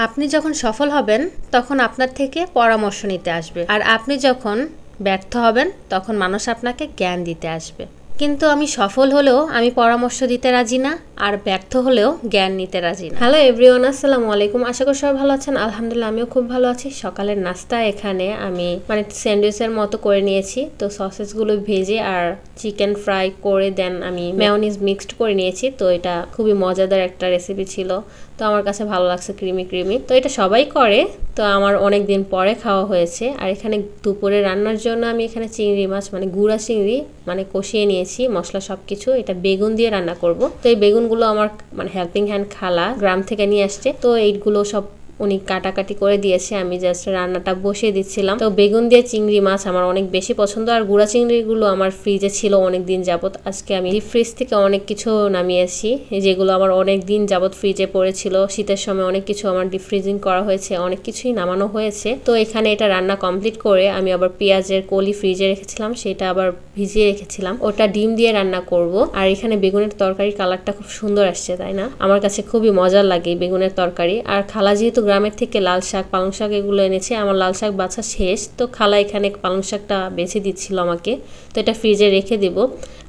আপনি যখন সফল হবেন তখন আপনার থেকে পরামর্শ নিতে আসবে, আর আপনি যখন ব্যর্থ হবেন তখন মানুষ আপনাকে জ্ঞান দিতে আসবে। কিন্তু আমি সফল হলেও আমি পরামর্শ দিতে রাজি না, আর ব্যর্থ হলেও জ্ঞান নিতে রাজি না। হ্যালো এভরিওয়ান, আসসালামু আলাইকুম। আশা করি সবাই ভালো আছেন। আলহামদুলিল্লাহ আমিও খুব ভালো আছি। সকালের নাস্তা এখানে আমি স্যান্ডউইচের মতো করে নিয়েছি। তো সসেসগুলো ভেজে আর চিকেন ফ্রাই করে দেন আমি মেয়োনিজ মিক্সড করে নিয়েছি। তো এটা খুবই মজাদার একটা রেসিপি ছিল, তো আমার কাছে ভালো লাগছে, ক্রিমি ক্রিমি। তো এটা সবাই করে, তো আমার অনেক দিন পরে খাওয়া হয়েছে। আর এখানে দুপুরে রান্নার জন্য আমি এখানে চিংড়ি মাছ গুঁড়া চিংড়ি কষিয়ে নিয়েছি, মশলা সবকিছু। এটা বেগুন দিয়ে রান্না করব। তো এই বেগুনগুলো আমার হেল্পিং হ্যান্ড খালা গ্রাম থেকে নিয়ে আসছে, তো এইগুলো সব উনি কাটাকাটি করে দিয়েছে, আমি জাস্ট রান্নাটা বসিয়ে দিচ্ছিলাম। তো বেগুন দিয়ে চিংড়ি মাছ আমার অনেক বেশি পছন্দ। আর গুঁড়া চিংড়িগুলো আমার ফ্রিজে ছিল অনেক দিন যাবত। আজকে আমি ফ্রিজ থেকে অনেক কিছু নামিয়েছি, যেগুলো আমার অনেক দিন যাবত ফ্রিজে পড়েছিল। শীতের সময় অনেক কিছু আমার ডিপ ফ্রিজিং করা হয়েছে, অনেক কিছুই নামানো হয়েছে। তো এখানে এটা রান্না কমপ্লিট করে আমি আবার পেঁয়াজের কলি ফ্রিজে রেখেছিলাম, সেটা আবার ভিজিয়ে রেখেছিলাম। ওটা ডিম দিয়ে রান্না করব। আর এখানে বেগুনের তরকারির কালারটা খুব সুন্দর আসছে, তাই না? আমার কাছে খুবই মজার লাগে বেগুনের তরকারি। আর খালা যেহেতু গ্রামের থেকে লাল শাক, পালং শাক এগুলো এনেছে, আমার লাল শাক বাছা শেষ, তো খালা এখানে পালং শাকটা বেছে দিচ্ছিল আমাকে। তো এটা ফ্রিজে রেখে দিব।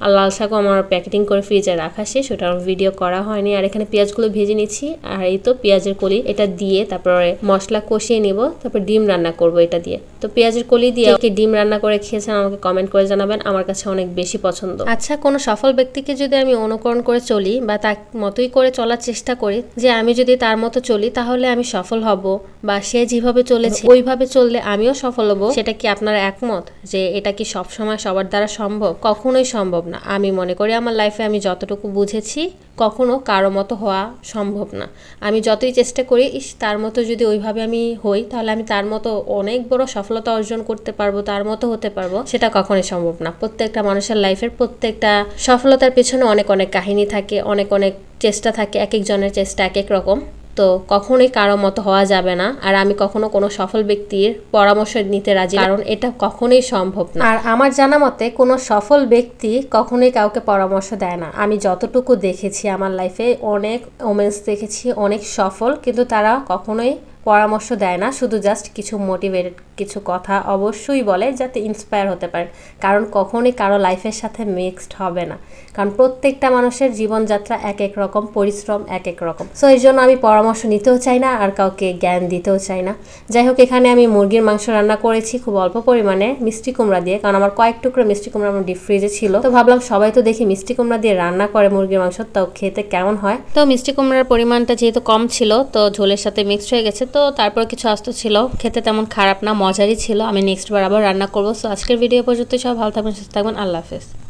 আর লাল শাকও আমার প্যাকেটিং করে ফ্রিজে রাখা শেষ, ওটা আমার ভিডিও করা হয়নি। আর এখানে পেঁয়াজগুলো ভেজে নিচ্ছি, আর এই তো পেঁয়াজের কলি এটা দিয়ে তারপরে মশলা কষিয়ে নিব, তারপর ডিম রান্না করব এটা দিয়ে। তো পেঁয়াজের কলি দিয়ে ডিম রান্না করে খেয়েছেন আমাকে কমেন্ট করে জানাবেন, আমার কাছে অনেক বেশি পছন্দ। আচ্ছা, কোনো সফল ব্যক্তিকে যদি আমি অনুকরণ করে চলি বা তার মতোই করে চলার চেষ্টা করি, যে আমি যদি তার মতো চলি তাহলে আমি সফল হব, বা সে যেভাবে চলেছে ওইভাবে চললে আমিও সফল হব, সেটা কি আপনারা একমত? যে এটা কি সবসময় সবার দ্বারা সম্ভব? কখনোই সম্ভব না। আমি মনে করি আমার লাইফে আমি যতটুকু বুঝেছি, কখনো কারো মতো হওয়া সম্ভব না। আমি যতই চেষ্টা করি তার মতো যদি ওইভাবে আমি হই, তাহলে আমি তার মতো অনেক বড় সফলতা অর্জন করতে পারবো, তার মতো হতে পারবো, সেটা কখনোই সম্ভব না। প্রত্যেকটা মানুষের লাইফের প্রত্যেকটা সফলতার পেছনে অনেক অনেক কাহিনী থাকে, অনেক অনেক চেষ্টা থাকে, এক একজনের চেষ্টা এক এক রকম। তো কখনোই কারো মতো হওয়া যাবে না। আর আমি কখনো কোনো সফল ব্যক্তির পরামর্শ নিতে রাজি, কারণ এটা কখনোই সম্ভব না। আর আমার জানা মতে কোনো সফল ব্যক্তি কখনোই কাউকে পরামর্শ দেয় না। আমি যতটুকু দেখেছি আমার লাইফে, অনেক ওমেন্স দেখেছি অনেক সফল, কিন্তু তারা কখনোই পরামর্শ দেয় না, শুধু জাস্ট কিছু মোটিভেটেড কিছু কথা অবশ্যই বলে যাতে ইন্সপায়ার হতে পারে। কারণ কখনোই কারো লাইফের সাথে মিক্সড হবে না, কারণ প্রত্যেকটা মানুষের জীবনযাত্রা এক এক রকম, পরিশ্রম এক এক রকম। সো এই জন্য আমি পরামর্শ নিতেও চাই না, আর কাউকে জ্ঞান দিতেও চাই না। যাই হোক, এখানে আমি মুরগির মাংস রান্না করেছি খুব অল্প পরিমাণে মিষ্টি কুমড়া দিয়ে, কারণ আমার কয়েক টুকরো মিষ্টি কুমড়া আমার ডিপ ফ্রিজে ছিল। তো ভাবলাম সবাই তো দেখি মিষ্টি কুমড়া দিয়ে রান্না করে মুরগির মাংস, তো খেতে কেমন হয়। তো মিষ্টি কুমড়ার পরিমাণটা যেহেতু কম ছিল, তো ঝোলের সাথে মিক্সড হয়ে গেছে। তো তারপর কিছু আস্ত ছিল, খেতে তেমন খারাপ না, মজারই ছিল। আমি নেক্সট বার আবার রান্না করবো। সো আজকের ভিডিও পর্যন্ত সব ভালো থাকবেন, সুস্থ থাকবেন। আল্লাহ হাফেজ।